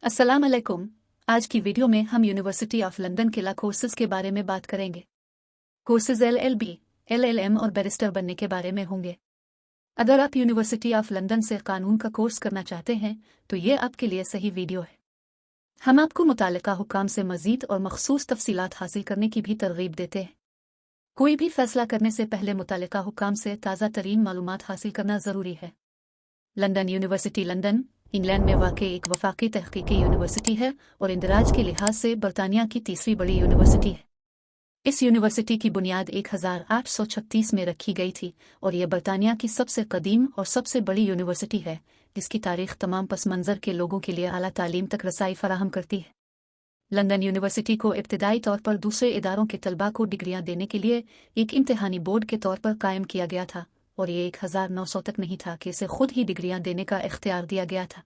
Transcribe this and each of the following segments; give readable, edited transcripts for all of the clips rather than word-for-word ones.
अस्सलाम अलैकुम। आज की वीडियो में हम यूनिवर्सिटी ऑफ लंदन के ला कोर्सेज के बारे में बात करेंगे। कोर्सेज LLB, LLM और बैरिस्टर बनने के बारे में होंगे। अगर आप यूनिवर्सिटी ऑफ लंदन से कानून का कोर्स करना चाहते हैं तो ये आपके लिए सही वीडियो है। हम आपको मुतालिका हुक्काम से मज़ीद और मखसूस तफसीलात हासिल करने की भी तरगीब देते हैं। कोई भी फैसला करने से पहले मुतालिका हुक्काम से ताज़ा तरीन मालूमात हासिल करना ज़रूरी है। लंदन यूनिवर्सिटी लंदन इंग्लैंड में वाक़ई एक वफाकी तहकीकी यूनिवर्सिटी है और इंदराज के लिहाज से बरतानिया की तीसरी बड़ी यूनिवर्सिटी है। इस यूनिवर्सिटी की बुनियाद 1836 में रखी गई थी और यह बरतानिया की सबसे कदीम और सबसे बड़ी यूनिवर्सिटी है, जिसकी तारीख तमाम पस मंज़र के लोगों के लिए आला तालीम तक रसाई फराहम करती है। लंदन यूनिवर्सिटी को इब्तदाई तौर पर दूसरे इदारों के तलबा को डिग्रियां देने के लिए एक इम्तिहानी बोर्ड के तौर पर कायम किया गया था और ये 1900 तक नहीं था कि इसे खुद ही डिग्रियां देने का इख्तियार दिया गया था।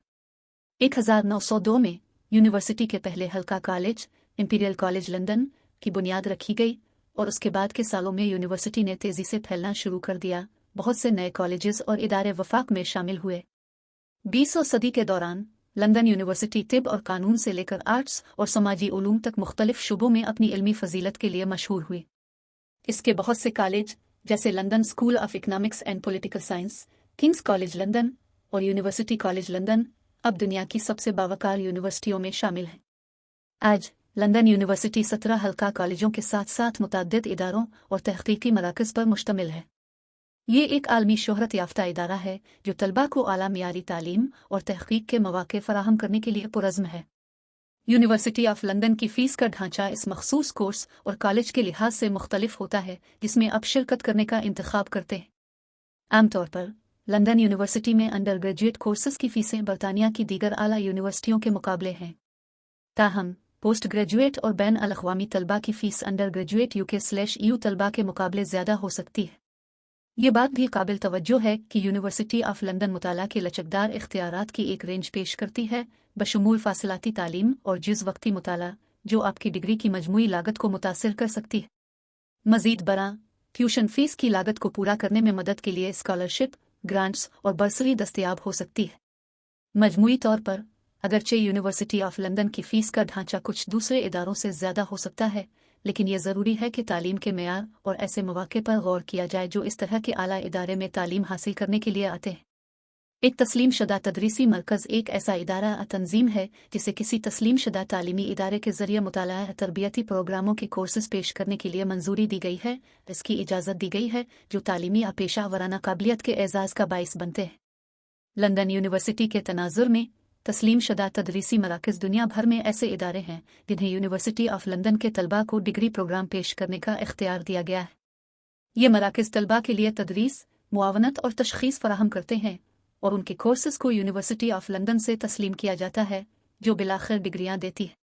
1902 में यूनिवर्सिटी के पहले हल्का कॉलेज इंपीरियल कॉलेज लंदन की बुनियाद रखी गई और उसके बाद के सालों में यूनिवर्सिटी ने तेज़ी से फैलना शुरू कर दिया। बहुत से नए कॉलेजेस और इदारे वफाक में शामिल हुए। 20वीं सदी के दौरान लंदन यूनिवर्सिटी तिब और कानून से लेकर आर्ट्स और समाजी उलूम तक मुख्तलिफ शुबों में अपनी इल्मी फजीलत के लिए मशहूर हुई। इसके बहुत से कॉलेज जैसे London school of economics and political science, Kings college London और यूनिवर्सिटी कॉलेज लंदन अब दुनिया की सबसे बावकार यूनिवर्सिटियों में शामिल हैं। आज लंदन यूनिवर्सिटी 17 हल्का कॉलेजों के साथ साथ मुतअद्दिद इदारों और तहकीकी मराकज़ पर मुश्तमिल है। ये एक आलमी शोहरत याफ्ता इदारा है जो तलबा को आला मियारी तालीम और तहकीक के मौक़े फ़राहम करने के लिए पुरज़्म है। यूनिवर्सिटी ऑफ लंदन की फ़ीस का ढांचा इस मखसूस कोर्स और कॉलेज के लिहाज से मुख्तलिफ होता है जिसमें आप शिरकत करने का इंतखाब करते हैं। आमतौर पर लंदन यूनिवर्सिटी में अंडर ग्रेजुएट कोर्सेज़ की फ़ीसें बरतानिया की दीगर आला यूनिवर्सिटियों के मुकाबले हैं। ताहम पोस्ट ग्रेजुएट और बैन अल-अक़वामी तलबा की फ़ीस अंडर ग्रेजुएट UK/EU तलबा के मुकाबले ज़्यादा हो सकती है। ये बात भी काबिल तवज्जो है कि यूनिवर्सिटी ऑफ लंदन मुताला के लचकदार इख्तियारात की एक रेंज पेश करती है, बशमूल फासिलाती तालीम और जुज़ वक्ती मुताला, जो आपकी डिग्री की मजमूई लागत को मुतासिर कर सकती है। मज़ीद बरां ट्यूशन फ़ीस की लागत को पूरा करने में मदद के लिए स्कॉलरशिप, ग्रांट्स और बर्सरी दस्तयाब हो सकती है। मजमूई तौर पर अगरचे यूनिवर्सिटी ऑफ लंदन की फ़ीस का ढांचा कुछ दूसरे इदारों से ज़्यादा हो सकता है, लेकिन यह ज़रूरी है कि तालीम के मेयार और ऐसे मौक़े पर गौर किया जाए जो इस तरह के आला इदारे में तालीम हासिल करने के लिए आते हैं। एक तस्लीम शुदा तदरीसी मरकज़ एक ऐसा इदारा तंजीम है जिसे किसी तस्लीम शुदा तालीमी इदारे के ज़रिए मुताला तरबियती प्रोग्रामों के कोर्सेज़ पेश करने के लिए मंजूरी दी गई है, इसकी इजाज़त दी गई है, जो तालीमी या पेशा वराना काबिलियत के एजाज़ का बाइस बनते हैं। लंदन यूनिवर्सिटी के तनाजुर में तस्लीम शुदा तदरीसी मराकज़ दुनिया भर में ऐसे इदारे हैं जिन्हें यूनिवर्सिटी ऑफ लंदन के तलबा को डिग्री प्रोग्राम पेश करने का इख्तियार दिया गया है। ये मराकज़ तलबा के लिए तदरीस, मुआवनत और तशख़ीस फराहम करते हैं और उनके कोर्सेज़ को यूनिवर्सिटी ऑफ लंदन से तस्लीम किया जाता है, जो बिलाखिर डिग्रियां देती है।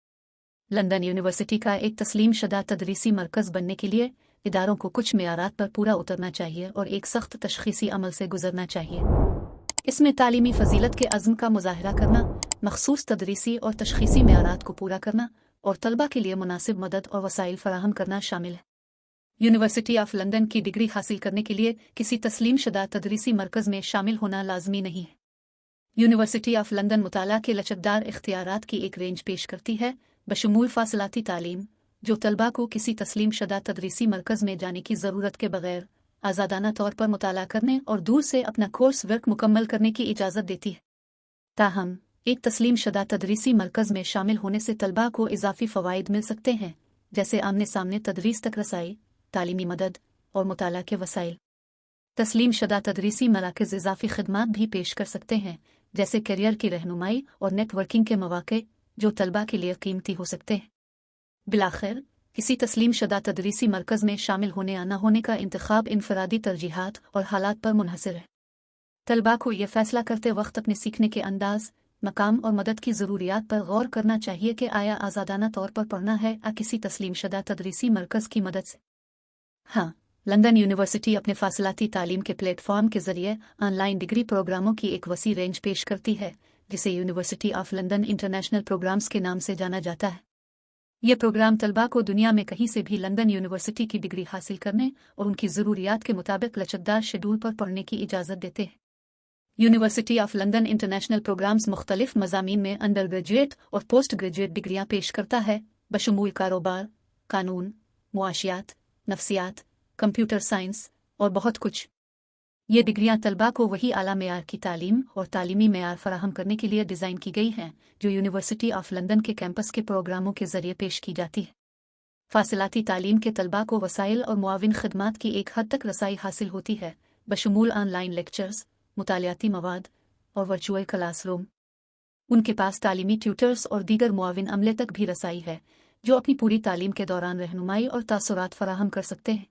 लंदन यूनिवर्सिटी का एक तस्लीम शुदा तदरीसी मरकज़ बनने के लिए इदारों को कुछ मेयारात पर पूरा उतरना चाहिए और एक सख्त तशख़ीसी अमल से गुजरना चाहिए। इसमें तालीमी फ़जीलत के अज़्म का मुज़ाहरा करना, मखसूस तदरीसी और तशख़ीसी मेयारात को पूरा करना और तलबा के लिए मुनासिब मदद और वसाइल फ़राहम करना शामिल है। यूनिवर्सिटी ऑफ लंदन की डिग्री हासिल करने के लिए किसी तस्लीम शुदा तदरीसी मरकज़ में शामिल होना लाजमी नहीं है। यूनिवर्सिटी ऑफ लंदन मुताला के लचकदार इख्तियारात की एक रेंज पेश करती है, बशमूल फासिलाती तालीम, जो तलबा को किसी तस्लीम शुदा तदरीसी मरकज़ में जाने की ज़रूरत के बगैर आज़ादाना तौर पर मुताला करने और दूर से अपना कोर्स वर्क मुकम्मल करने की इजाज़त देती है। ताहम एक तस्लीम शुदा तदरीसी मरकज़ में शामिल होने से तलबा को इजाफ़ी फ़वाइद मिल सकते हैं, जैसे आमने सामने तदरीस तक रसाई, तालीमी मदद और मुताला के वसाइल। तस्लीम शुदा तदरीसी मराकज़ इजाफ़ी खिदमात भी पेश कर सकते हैं, जैसे करियर की रहनुमाई और नेटवर्किंग के मौक़े, जो तलबा के लिए कीमती हो सकते हैं। बिलाखिर किसी तस्लीम शुदा तदरीसी मरकज़ में शामिल होने या न होने का इंतखाब इनफरादी तरजीहात और हालात पर मुनहसर है। तलबा को यह फ़ैसला करते वक्त अपने सीखने के अंदाज़, मकाम और मदद की ज़रूरियात पर गौर करना चाहिए कि आया आज़ादाना तौर पर पढ़ना है या किसी तस्लीम शुदा तदरीसी मरकज़ की मदद से। हाँ, लंदन यूनिवर्सिटी अपने फासिलाती तालीम के प्लेटफॉर्म के ज़रिए ऑनलाइन डिग्री प्रोग्रामों की एक वसी रेंज पेश करती है, जिसे University of London International Programmes के नाम से जाना जाता है। ये प्रोग्राम तलबा को दुनिया में कहीं से भी लंदन यूनिवर्सिटी की डिग्री हासिल करने और उनकी ज़रूरियात के मुताबिक लचकदार शेड्यूल पर पढ़ने की इजाज़त देते हैं। University of London International Programmes मुख्तलिफ मज़ामीन में अंडर ग्रेजुएट और पोस्ट ग्रेजुएट डिग्रियाँ पेश करता है, बशमूल कारोबार, कानून, मुआशियात, नफ्सियात, कंप्यूटर साइंस और बहुत कुछ। ये डिग्रियाँ तलबा को वही आला मेयार की तालीम और तालीमी मेयार फराहम करने के लिए डिज़ाइन की गई हैं जो यूनिवर्सिटी ऑफ लंदन के कैंपस के प्रोग्रामों के ज़रिए पेश की जाती है। फासिलाती तालीम के तलबा को वसाइल और मुआविन खदमात की एक हद तक रसाई हासिल होती है, बशमूल ऑनलाइन लेक्चर्स, मुतालियाती मवाद और वर्चुअल क्लासरूम। उनके पास तालीमी ट्यूटर्स और दीगर मुआविन अमले तक भी रसाई है जो अपनी पूरी तालीम के दौरान रहनुमाई और तासुरात फराहम कर सकते हैं।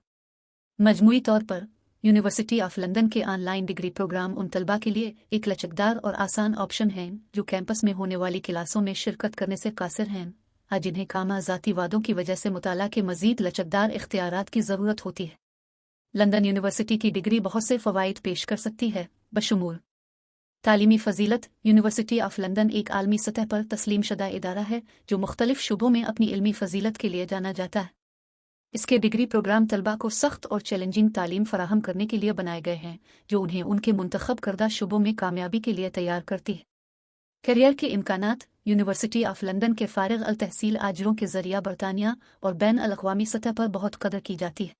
मजमूई तौर पर यूनिवर्सिटी ऑफ लंदन के ऑनलाइन डिग्री प्रोग्राम उन तलबा के लिए एक लचकदार और आसान ऑप्शन हैं जो कैंपस में होने वाली क्लासों में शिरकत करने से कासिर हैं, आज जिन्हें कामा ज़ाती वादों की वजह से मुताला के मज़ीद लचकदार इख्तियारात की ज़रूरत होती है। लंदन यूनिवर्सिटी की डिग्री बहुत से फ़वाइद पेश कर सकती है, बशमूल तालीमी फ़जीलत। यूनिवर्सिटी ऑफ लंदन एक आलमी सतह पर तस्लीम शुदा इदारा है जो मुख्तलिफ शुबों में अपनी इल्मी फ़जीलत के लिए जाना जाता है। इसके डिग्री प्रोग्राम तलबा को सख्त और चैलेंजिंग तालीम फराहम करने के लिए बनाए गए हैं जो उन्हें उनके मुंतखब करदा शुबों में कामयाबी के लिए तैयार करती है। करियर के इम्कानात। यूनिवर्सिटी ऑफ लंदन के फारिग अल तहसील आजरों के ज़रिया बरतानिया और बैन अल-अक़वामी सतह पर बहुत कदर की जाती है।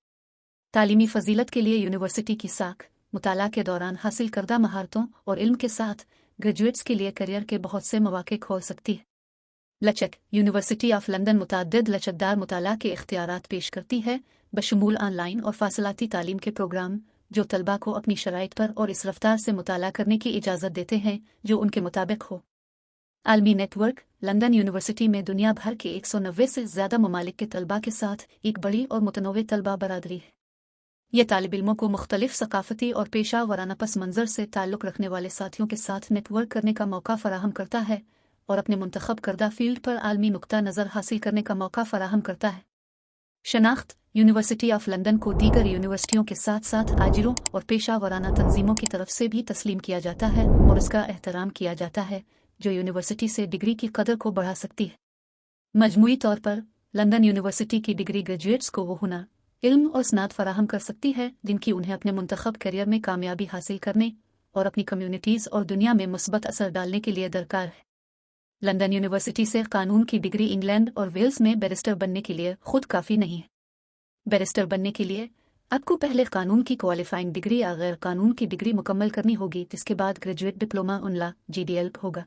तालीमी फ़जीलत के लिए यूनिवर्सिटी की साख मुताला के दौरान हासिल करदा महारतों और इल्म के साथ ग्रेजुएट्स के लिए करियर के बहुत से मौक़े खोल सकती है। लचक। यूनिवर्सिटी ऑफ लंदन मुतअद्दिद लचकदार मुताला के इख्तियारात पेश करती है, बशमूल ऑनलाइन और फासिलाती तालीम के प्रोग्राम जो तलबा को अपनी शराइत पर और इस रफ्तार से मुताला करने की इजाज़त देते हैं जो उनके मुताबिक हो। आलमी नेटवर्क। लंदन यूनिवर्सिटी में दुनिया भर के 190 से ज़्यादा ममालिक के तलबा के साथ एक बड़ी और मुतनव्वे तलबा बरादरी है। यह तालिब इल्मों को मुख्तलिफ सकाफ़ती और पेशा वराना पस मंज़र से ताल्लुक़ रखने वाले साथियों के साथ नेटवर्क करने का मौका फ़राहम करता है और अपने मुंतखब करदा फील्ड पर आलमी नुक्ता नज़र हासिल करने का मौका फ़राहम करता है। शनाख्त। यूनिवर्सिटी ऑफ लंदन को दीगर यूनिवर्सिटियों के साथ साथ आजिरों और पेशा वराना तंजीमों की तरफ से भी तस्लीम किया जाता है और उसका एहतराम किया जाता है जो यूनिवर्सिटी से डिग्री की कदर को बढ़ा सकती है। मजमूई तौर पर लंदन यूनिवर्सिटी की डिग्री ग्रेजुएट्स को वो हुनर, इल्म और स्नात फराहम कर सकती है जिनकी उन्हें अपने मुंतखब करियर में कामयाबी हासिल करने और अपनी कम्युनिटीज़ और दुनिया में मुस्बत असर डालने के लिए दरकार है। लंदन यूनिवर्सिटी से कानून की डिग्री इंग्लैंड और वेल्स में बैरिस्टर बनने के लिए खुद काफ़ी नहीं है। बैरिस्टर बनने के लिए आपको पहले कानून की क्वालिफाइंग डिग्री या गैर कानून की डिग्री मुकम्मल करनी होगी, जिसके बाद ग्रेजुएट डिप्लोमा उनला GDL होगा।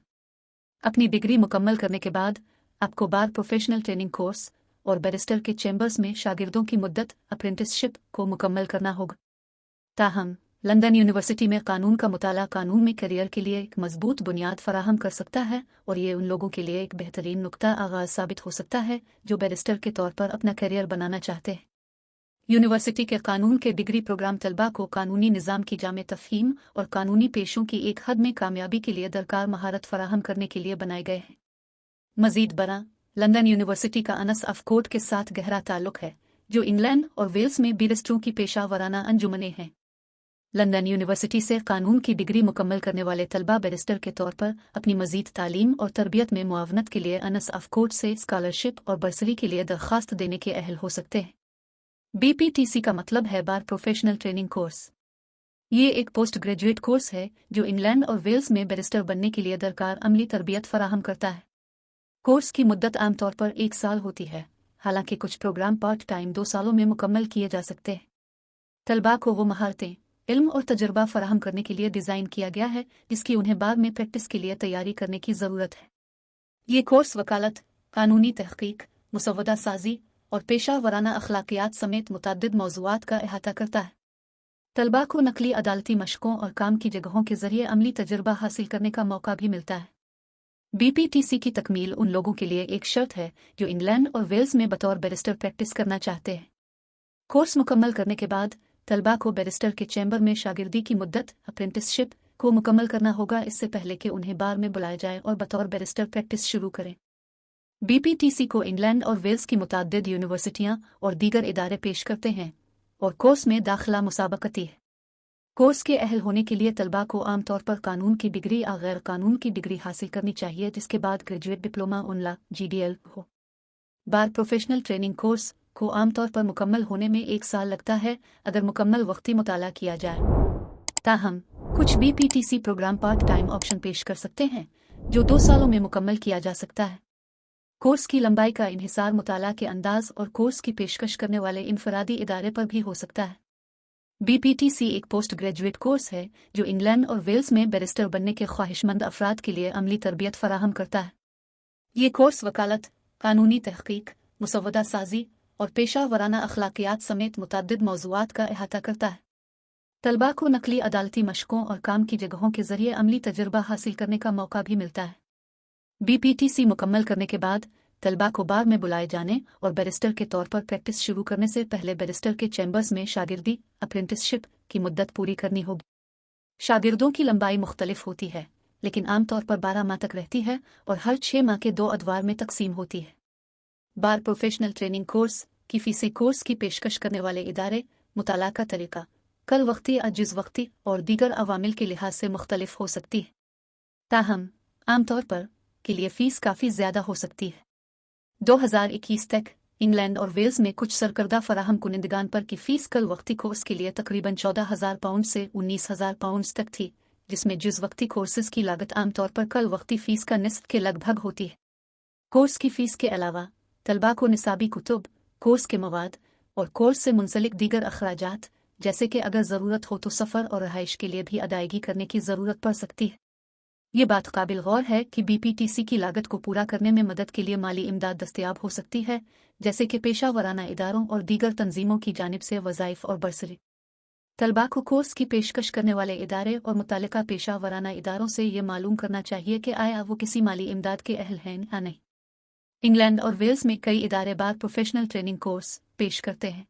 अपनी डिग्री मुकम्मल करने के बाद आपको बार प्रोफेशनल ट्रेनिंग कोर्स और बैरिस्टर के चैम्बर्स में शागिर्दों की मुद्दत अप्रेंटिसशिप को मुकम्मल करना होगा। ताहम लंदन यूनिवर्सिटी में कानून का मुताला कानून में करियर के लिए एक मजबूत बुनियाद फराहम कर सकता है और ये उन लोगों के लिए एक बेहतरीन नुक्ता आगाज़ साबित हो सकता है जो बैरिस्टर के तौर पर अपना करियर बनाना चाहते हैं। यूनिवर्सिटी के कानून के डिग्री प्रोग्राम तलबा को कानूनी निज़ाम की जामे तफ़हीम और कानूनी पेशों की एक हद में कामयाबी के लिए दरकार महारत फराहम करने के लिए बनाए गए हैं। मज़ीद बरा लंदन यूनिवर्सिटी का अनस ऑफ कोर्ट के साथ गहरा ताल्लुक़ है जो इंग्लैंड और वेल्स में बैरिस्टरों की पेशा वराना अंजुमनें हैं। लंदन यूनिवर्सिटी से कानून की डिग्री मुकम्मल करने वाले तलबा बैरिस्टर के तौर पर अपनी मज़ीद तालीम और तरबियत में मुआवनत के लिए अनस ऑफ कोर्ट से स्कॉलरशिप और बर्सरी के लिए दरख्वास्त देने के अहल हो सकते हैं। BPTC का मतलब है बार प्रोफेशनल ट्रेनिंग कोर्स। ये एक पोस्ट ग्रेजुएट कोर्स है जो इंग्लैंड और वेल्स में बैरिस्टर बनने के लिए दरकार अमली तरबियत फराहम करता है। कोर्स की मुद्दत आमतौर पर 1 साल होती है, हालांकि कुछ प्रोग्राम पार्ट टाइम 2 सालों में मुकम्मल किए जा सकते हैं। तलबा को वो महारतें, इल्म और तजुर्बा फराहम करने के लिए डिज़ाइन किया गया है जिसकी उन्हें बाद में प्रैक्टिस के लिए तैयारी करने की ज़रूरत है। ये कोर्स वकालत, कानूनी तहक़ीक़, मुसव्वदा साजी और पेशा वराना अखलाकियात समेत मुतअद्दिद मौज़ूआत का अहाता करता है। तलबा को नकली अदालती मशकों और काम की जगहों के ज़रिए अमली तजुर्बा हासिल करने का मौका भी मिलता है। BPTC की तकमील उन लोगों के लिए एक शर्त है जो इंग्लैंड और वेल्स में बतौर बैरिस्टर प्रैक्टिस करना चाहते हैं। कोर्स मुकम्मल करने के बाद तलबा को बैरिस्टर के चैम्बर में शागिर्दी की मुद्दत अप्रेंटिसशिप को मुकम्मल करना होगा, इससे पहले कि उन्हें बार में बुलाया जाए और बतौर बैरिस्टर प्रैक्टिस शुरू करें। BPTC को इंग्लैंड और वेल्स की मुतअद्दिद यूनिवर्सिटियाँ और दीगर इदारे पेश करते हैं और कोर्स में दाखिला मुसाबकती है। कोर्स के अहल होने के लिए तलबा को आमतौर पर कानून की डिग्री या गैर कानून की डिग्री हासिल करनी चाहिए, जिसके बाद ग्रेजुएट डिप्लोमा उनला GDL हो। बार प्रोफेशनल ट्रेनिंग कोर्स को आमतौर पर मुकम्मल होने में 1 साल लगता है अगर मुकम्मल वक्ती मुताला किया जाए। ताहम कुछ BPTC programme part time option पेश कर सकते हैं जो 2 सालों में मुकम्मल किया जा सकता है। कोर्स की लंबाई का इन्हिसार मुताला के अंदाज और कोर्स की पेशकश करने वाले इनफरादी इदारे पर भी हो सकता है। BPTC एक पोस्ट ग्रेजुएट कोर्स है जो इंग्लैंड और वेल्स में बैरिस्टर बनने के ख्वाहिशमंद अफराद के लिए अमली तरबियत फराहम करता है। ये कोर्स वकालत, कानूनी तहकीक, मुसव्वदा साजी और पेशा वराना अखलाकियात समेत मुतअद्दिद मौज़ूआत का अहाता करता है। तलबा को नकली अदालती मशकों और काम की जगहों के जरिए अमली तजुर्बा हासिल करने का मौका भी मिलता है। BPTC मुकम्मल करने के बाद तलबा को बार में बुलाए जाने और बैरिस्टर के तौर पर प्रैक्टिस शुरू करने से पहले बैरिस्टर के चैम्बर्स में शागिर्दी अप्रेंटिसशिप की मुद्दत पूरी करनी होगी। शागिर्दों की लंबाई मुख्तलिफ होती है, लेकिन आमतौर पर 12 माह तक रहती है और हर 6 माह के 2 अदवार में तकसीम होती है। बार प्रोफेशनल ट्रेनिंग कोर्स की फीसी कोर्स की पेशकश करने वाले इदारे मुताला का तरीका कल वक्ती या जुज़ वक्ती और दीगर अवामिल के लिहाज से मुख्तलिफ हो सकती है। ताहम आमतौर पर के लिए फ़ीस काफ़ी ज़्यादा हो सकती है। 2021 तक इंग्लैंड और वेल्स में कुछ सरकर्दा फराहम कुनिंदगान पर की फ़ीस कल वक्ती कोर्स के लिए तकरीबन 14,000 पाउंड से 19,000 पाउंड तक थी, जिसमें जुज़ वक्ती कोर्सेज़ की लागत आमतौर पर कल वक्ती फ़ीस का निस्फ के लगभग होती है। कोर्स की फ़ीस के अलावा तलबा को निसाबी कुतुब, कोर्स के मवाद और कोर्स से मुंसलिक दीगर अखराजात जैसे कि अगर ज़रूरत हो तो सफ़र और रहाइश के लिए भी अदायगी करने की ज़रूरत पड़ सकती है। ये बात काबिल गौर है कि BPTC की लागत को पूरा करने में मदद के लिए माली इमदाद दस्तयाब हो सकती है, जैसे कि पेशा वराना इदारों और दीगर तंजीमों की जानिब से वज़ाइफ और बरसरी। तलबा को कोर्स की पेशकश करने वाले इदारे और मुतालिका पेशा वराना इदारों से ये मालूम करना चाहिए कि आया वो किसी माली इमदाद के अहल हैं या नहीं। इंग्लैंड और वेल्स में कई इदारे बार प्रोफेशनल ट्रेनिंग कोर्स पेश करते हैं।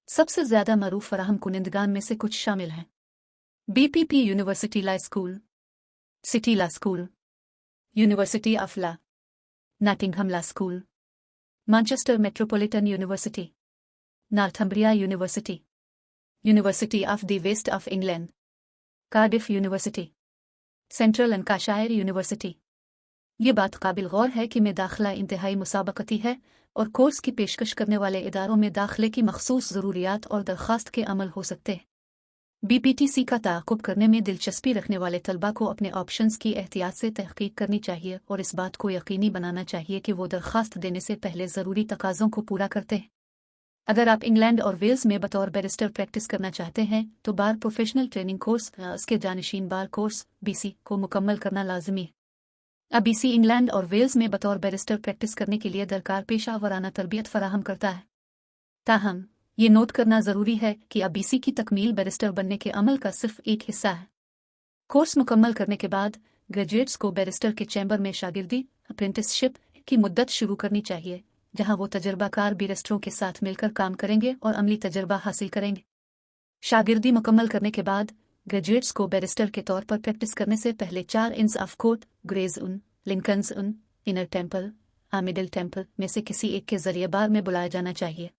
सबसे ज़्यादा मरूफ फराहम कुनिंदगान में से कुछ शामिल हैं: BPP University Law School, City Law School, University of Law, Nottingham Law School, Manchester Metropolitan University, Northumbria University, University of the West of England, Cardiff University, Central Lancashire University. ये बात काबिल गौर है कि में दाखिला इंतहाई मुसाबकती है और कोर्स की पेशकश करने वाले इदारों में दाखिले की मखसूस ज़रूरियात और दरख्वास्त के अमल हो सकते हैं। BPTC का ताक़ुब करने में दिलचस्पी रखने वाले तलबा को अपने ऑप्शंस की एहतियात से तहक़ीक़ करनी चाहिए और इस बात को यकीनी बनाना चाहिए कि वो दरख्वास्त देने से पहले ज़रूरी तकाज़ों को पूरा करते हैं। अगर आप इंग्लैंड और वेल्स में बतौर बैरिस्टर प्रैक्टिस करना चाहते हैं तो बार प्रोफेशनल ट्रेनिंग कोर्स इसके जानशीन बार कोर्स BC को मुकम्मल करना लाजमी है। अब BC इंग्लैंड और वेल्स में बतौर बैरिस्टर प्रैक्टिस करने के लिए दरकार पेशा वराना तरबियत फराहम करता है। ताहम ये नोट करना ज़रूरी है कि अब BC की तकमील बैरिस्टर बनने के अमल का सिर्फ एक हिस्सा है। कोर्स मुकम्मल करने के बाद ग्रेजुएट्स को बैरिस्टर के चैम्बर में शागिर्दी अप्रेंटिसशिप की मुद्दत शुरू करनी चाहिए, जहां वो तजर्बाकार बैरिस्टरों के साथ मिलकर काम करेंगे और अमली तजर्बा हासिल करेंगे। शागिर्दी मुकम्मल करने के बाद ग्रेजुएट्स को बैरिस्टर के तौर पर प्रैक्टिस करने से पहले 4 इंस ऑफ कोर्ट, ग्रेज उन, लिंकन्स उन, इनर टेम्पल, मिडिल टेम्पल में से किसी एक के जरिए बार में बुलाया जाना चाहिए।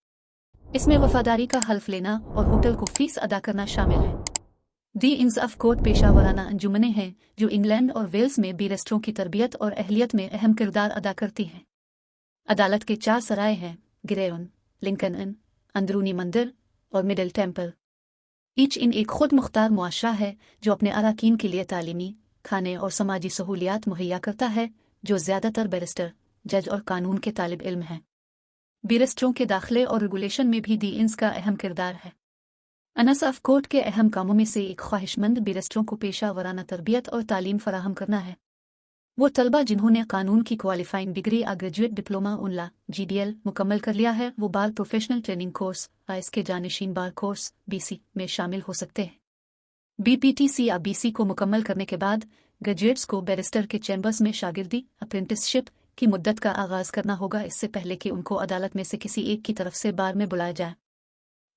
इसमें वफादारी का हल्फ लेना और होटल को फीस अदा करना शामिल है। दी इंस ऑफ कोर्ट पेशा वराना अंजुमनें हैं जो इंग्लैंड और वेल्स में बैरिस्टरों की तरबियत और अहलियत में अहम किरदार अदा करती हैं। अदालत के 4 सराय हैं: ग्रे उन, लिंकन उन, अंदरूनी मंदिर और मिडिल टेम्पल। ईच इन एक खुद मुख्तार मुआशरा है जो अपने अराकीन के लिए तालीमी, खाने और समाजी सहूलियात मुहैया करता है, जो ज़्यादातर बैरिस्टर, जज और कानून के तालिब इल्म हैं। बैरिस्टरों के दाखिले और रेगुलेशन में भी दी इंस का अहम किरदार है। अनस ऑफ कोर्ट के अहम कामों में से एक ख्वाहिशमंद बैरिस्टरों को पेशा वराना तरबियत और तालीम फराहम करना है। वो तलबा जिन्होंने कानून की क्वालिफाइंग डिग्री या ग्रेजुएट डिप्लोमा उनला GDL मुकम्मल कर लिया है, वो बार प्रोफेशनल ट्रेनिंग कोर्स के जानशीन बार कोर्स BC में शामिल हो सकते हैं। BPTC या BC को मुकम्मल करने के बाद ग्रेजुएट्स को बैरिस्टर के चैम्बर्स में शागिर्दी अप्रेंटिसशिप की मुद्दत का आगाज़ करना होगा, इससे पहले कि उनको अदालत में से किसी एक की तरफ से बार में बुलाया जाए।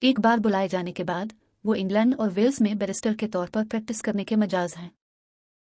एक बार बुलाए जाने के बाद वो इंग्लैंड और वेल्स में बैरिस्टर के तौर पर प्रैक्टिस करने के मजाज हैं।